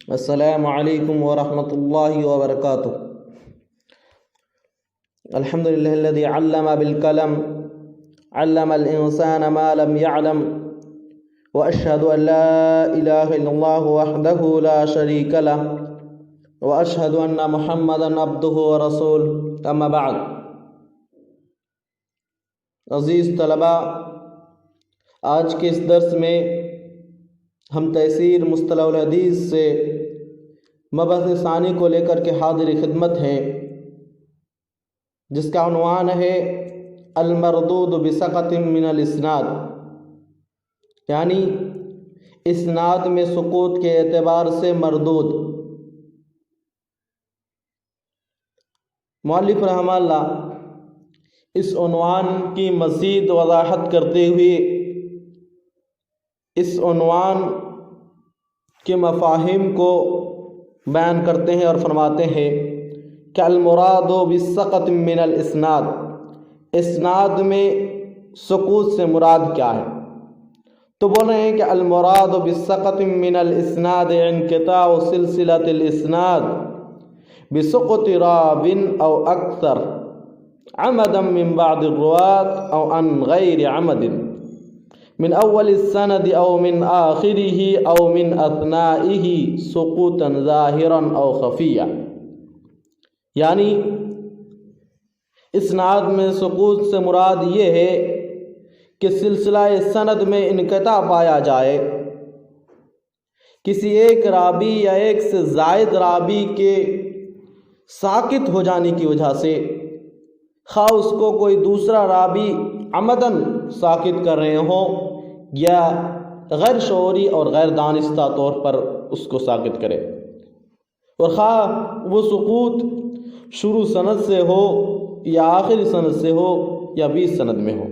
السلام علیکم ورحمۃ اللہ وبرکاتہ۔ الحمد للہ الذی علم بالقلم علم الانسان ما لم يعلم واشهد ان لا الہ الا اللہ وحدہ لا شریک له واشهد ان محمدا عبدہ ورسولہ، اما بعد۔ عزیز طلباء، آج کے اس درس میں ہم تفسیر مصطلح الحدیث سے مبحث ثانی کو لے کر کے حاضر خدمت ہیں، جس کا عنوان ہے المردود بسقط من الاسناد، یعنی اسناد میں سقوط کے اعتبار سے مردود۔ مؤلف رحمہ اللہ اس عنوان کی مزید وضاحت کرتے ہوئے اس عنوان کے مفاہیم کو بیان کرتے ہیں اور فرماتے ہیں کہ المراد بالسقط من الاسناد، اسناد میں سقوط سے مراد کیا ہے؟ تو بول رہے ہیں کہ المراد بالسقط من الاسناد انقطاع سلسلة الاسناد بسقط راو او اکثر عمدا من بعض الرواة او عن غیر عمد من اول السند او من آخره او من اثنائه سقوطا ظاہرا او خفیا، یعنی اسناد میں سقوط سے مراد یہ ہے کہ سلسلہ سند میں انقطاع پایا جائے، کسی ایک راوی یا ایک سے زائد راوی کے ساکت ہو جانے کی وجہ سے، خواہ اس کو کوئی دوسرا راوی عمدن ساکت کر رہے ہوں یا غیر شعوری اور غیر دانستہ طور پر اس کو ساکت کرے، اور خواہ وہ سقوط شروع سند سے ہو یا آخری سند سے ہو یا بیچ سند میں ہو۔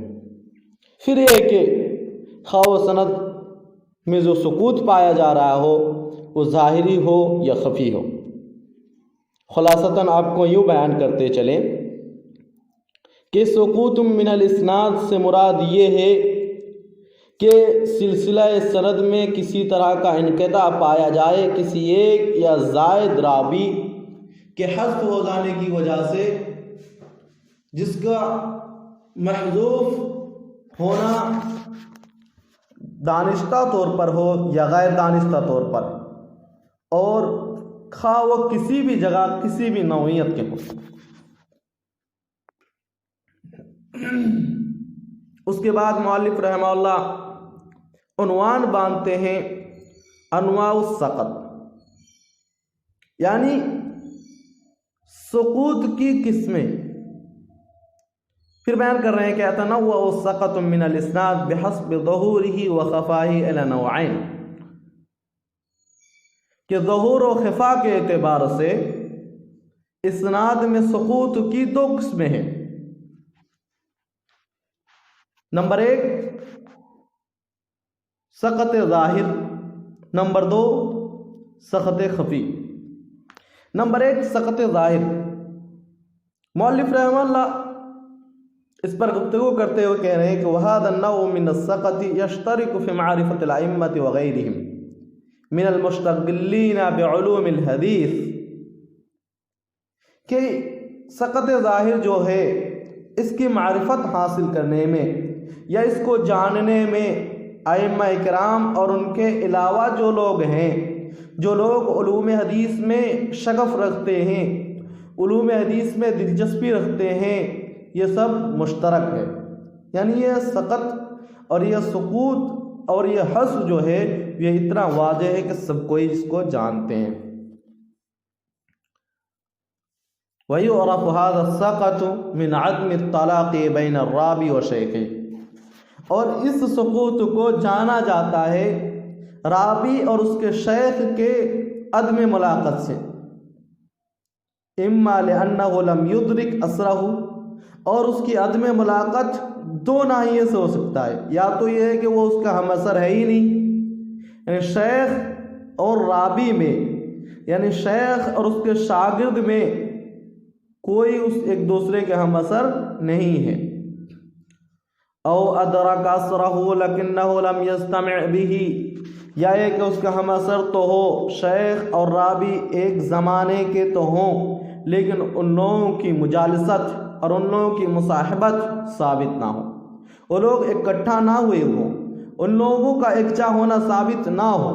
پھر یہ کہ خواہ وہ سند میں جو سقوط پایا جا رہا ہو وہ ظاہری ہو یا خفی ہو۔ خلاصتاً آپ کو یوں بیان کرتے چلیں کہ سقوط من الاسناد سے مراد یہ ہے کہ سلسلہ سند میں کسی طرح کا انقطاع پایا جائے، کسی ایک یا زائد راوی کے حذف ہو جانے کی وجہ سے، جس کا محذوف ہونا دانستہ طور پر ہو یا غیر دانستہ طور پر، اور خواہ وہ کسی بھی جگہ کسی بھی نوعیت کے ہو۔ اس کے بعد مؤلف رحمہ اللہ عنوان باندھتے ہیں انواع السقط، یعنی سقوط کی قسمیں۔ پھر بیان کر رہے ہیں کہ تنوع السقط من الاسناد بحسب ظہورہ وخفائہ الی نوعین، کہ ظہور و خفا کے اعتبار سے اسناد میں سقوط کی دو قسمیں ہیں۔ نمبر 1 سقط ظاہر، نمبر 2 سقط خفی۔ نمبر 1 سقط ظاہر، مؤلف رحمہ اللہ اس پر گفتگو کرتے ہوئے کہہ رہے ہیں کہ وَهَذَا النَّوْعُ مِنَ السَّقَطِ يَشْتَرِكُ فِي مَعْرِفَةِ الْأَئِمَّةِ وَغَيْرِهِمْ مِنَ الْمُشْتَغِلِّينَ بِعُلُومِ الْحَدِيثِ، کہ سقط ظاہر جو ہے اس کی معرفت حاصل کرنے میں یا اس کو جاننے میں ائمہ کرام اور ان کے علاوہ جو لوگ ہیں، جو لوگ علوم حدیث میں شغف رکھتے ہیں، علوم حدیث میں دلچسپی رکھتے ہیں، یہ سب مشترک ہے۔ یعنی یہ سقط اور یہ سقوط اور یہ حذف جو ہے یہ اتنا واضح ہے کہ سب کوئی اس کو جانتے ہیں۔ وَيُعْرَفُ هَذَا السَّقَطُ مِنْ عَدْمِ الطَّلَاقِ بَيْنَ الرَّاوِي وَشَيْخِهِ، اور اس سقوط کو جانا جاتا ہے راوی اور اس کے شیخ کے عدم ملاقات سے، اما لأنه لم يدرك اثرہ، اور اس کی عدم ملاقات دو ناحیے سے ہو سکتا ہے، یا تو یہ ہے کہ وہ اس کا ہم اثر ہے ہی نہیں، یعنی شیخ اور راوی میں، یعنی شیخ اور اس کے شاگرد میں کوئی اس ایک دوسرے کے ہم اثر نہیں ہے، او ادرک اثرہ لکنہ لم یستمع به، یا یہ کہ اس کا ہم اثر تو ہو، شیخ اور راوی ایک زمانے کے تو ہوں لیکن ان لوگوں کی مجالست اور ان لوگوں کی مصاحبت ثابت نہ ہو، وہ لوگ اکٹھا نہ ہوئے ہوں، ان لوگوں کا ایکجا ہونا ثابت نہ ہو۔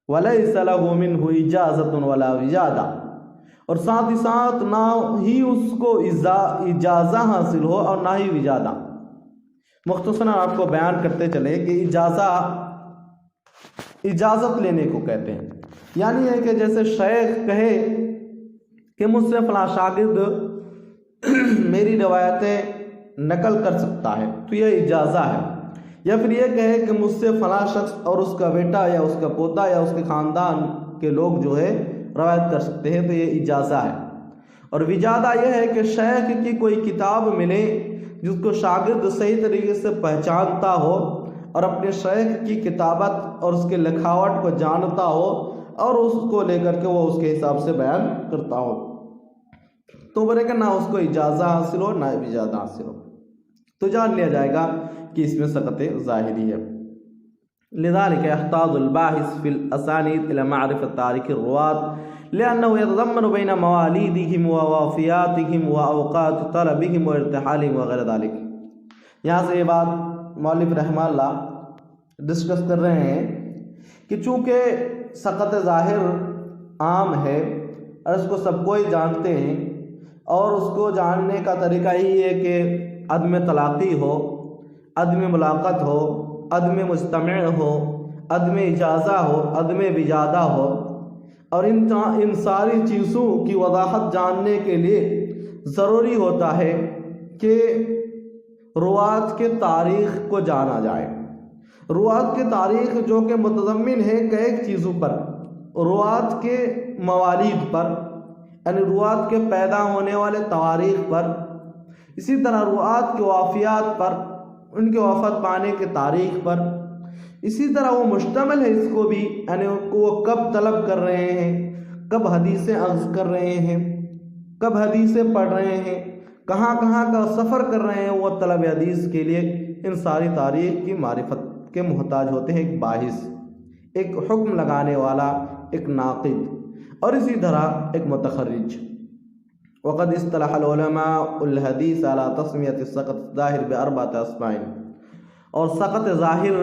وَلَيْسَ لَهُ مِنْهُ إِجَازَةٌ وَلَا وِجَادَةٌ، اور ساتھ ہی ساتھ نہ ہی اس کو اجازہ حاصل ہو اور نہ ہی وجادہ۔ مختصراً آپ کو بیان کرتے چلے کہ اجازت لینے کو کہتے ہیں، یعنی ہے کہ جیسے شیخ کہے کہ مجھ سے فلاں شاگرد میری روایتیں نقل کر سکتا ہے تو یہ اجازہ ہے، یا پھر یہ کہے کہ مجھ سے فلاں شخص اور اس کا بیٹا یا اس کا پوتا یا اس کے خاندان کے لوگ جو ہے روایت کر سکتے ہیں تو یہ اجازہ ہے۔ اور وجادہ یہ ہے کہ شیخ کی کوئی کتاب ملے جس کو شاگرد صحیح طریقے سے پہچانتا ہو اور اپنے شیخ کی کتابت اور اس کے لکھاوٹ کو جانتا ہو اور اس کو لے کر کے وہ اس کے حساب سے بیان کرتا ہو، تو بولے کہ نہ اس کو اجازہ حاصل ہو نہ وجادہ حاصل ہو، تو جان لیا جائے گا کہ اس میں سقط ظاہری ہے۔ لذلك يحتاج الباحث في الأسانيد إلى معرفة تاريخ الرواة لأنه يتضمن بين مواليدهم ووفياتهم وأوقات طلبهم وارتحالهم وغير ذلك۔ یہاں سے یہ بات مؤلف رحمہ اللہ ڈسکس کر رہے ہیں کہ چونکہ سقط ظاہر عام ہے اور اس کو سب کوئی جانتے ہیں، اور اس کو جاننے کا طریقہ ہی ہے کہ عدم تلاقی ہو، عدم ملاقات ہو، عدم مجتمع ہو، عدم اجازہ ہو، عدم وجادہ ہو، اور ان ساری چیزوں کی وضاحت جاننے کے لیے ضروری ہوتا ہے کہ روات کے تاریخ کو جانا جائے۔ روات کی تاریخ جو کہ متضمن ہے کئی چیزوں پر، روات کے موالید پر یعنی روات کے پیدا ہونے والے تواریخ پر، اسی طرح روات کے وافیات پر، ان کے وفات پانے کے تاریخ پر، اسی طرح وہ مشتمل ہے اس کو بھی یعنی وہ کب طلب کر رہے ہیں، کب حدیثیں اخذ کر رہے ہیں، کب حدیثیں پڑھ رہے ہیں، کہاں کہاں کا سفر کر رہے ہیں وہ طلب حدیث کے لیے، ان ساری تاریخ کی معرفت کے محتاج ہوتے ہیں ایک باحث، ایک حکم لگانے والا، ایک ناقد، اور اسی طرح ایک متخرج۔ وقد اصطلح العلماء الحدیث على تسمیۃ السقط الظاہر باربعۃ اسماء، اور سقط ظاہر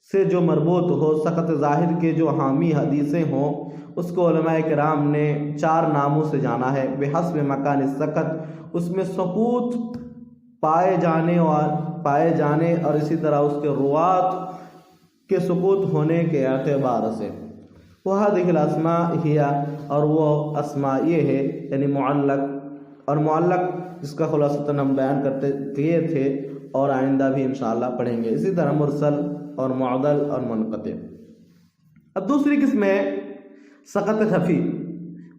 سے جو مربوط ہو، سقط ظاہر کے جو حامی حدیثیں ہوں، اس کو علماء کرام نے 4 ناموں سے جانا ہے۔ بحسب مکان السقط، اس میں سقوط پائے جانے اور اسی طرح اس کے روات کے سقوط ہونے کے اعتبار سے۔ وہذہ الاسماء ہی، اور وہ اسماء یہ ہے یعنی معلق، اور معلق جس کا خلاصتاً ہم بیان کرتے کیے تھے اور آئندہ بھی انشاءاللہ پڑھیں گے، اسی طرح مرسل اور معضل اور منقطع۔ اب دوسری قسم ہے سقط خفی،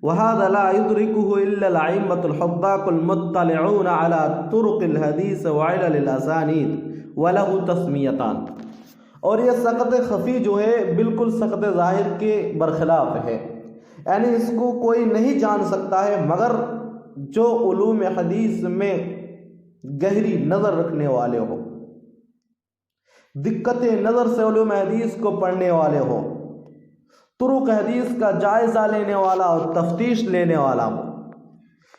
وهذا لا يدركه الا الائمة الحقاق المطلعون على طرق الحديث وعلل الاسانید وله تسمیتان، اور یہ سقط خفی جو ہے بالکل سقط ظاہر کے برخلاف ہے، یعنی اس کو کوئی نہیں جان سکتا ہے مگر جو علوم حدیث میں گہری نظر رکھنے والے ہو، دقت نظر سے علوم حدیث کو پڑھنے والے ہو، طرق حدیث کا جائزہ لینے والا اور تفتیش لینے والا ہو،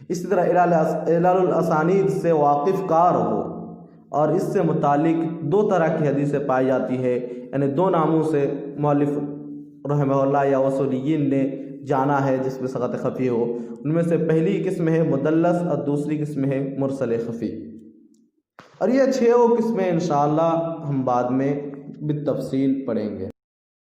اسی طرح علل الاسانید سے واقف کار ہو، اور اس سے متعلق 2 طرح کی حدیثیں پائی جاتی ہے، یعنی 2 ناموں سے مؤلف رحمہ اللہ یا اصولیین نے جانا ہے جس میں سقط خفی ہو۔ ان میں سے پہلی قسم ہے مدلس اور دوسری قسم ہے مرسل خفی، اور یہ 6 قسمیں انشاءاللہ ہم بعد میں بالتفصیل پڑھیں گے۔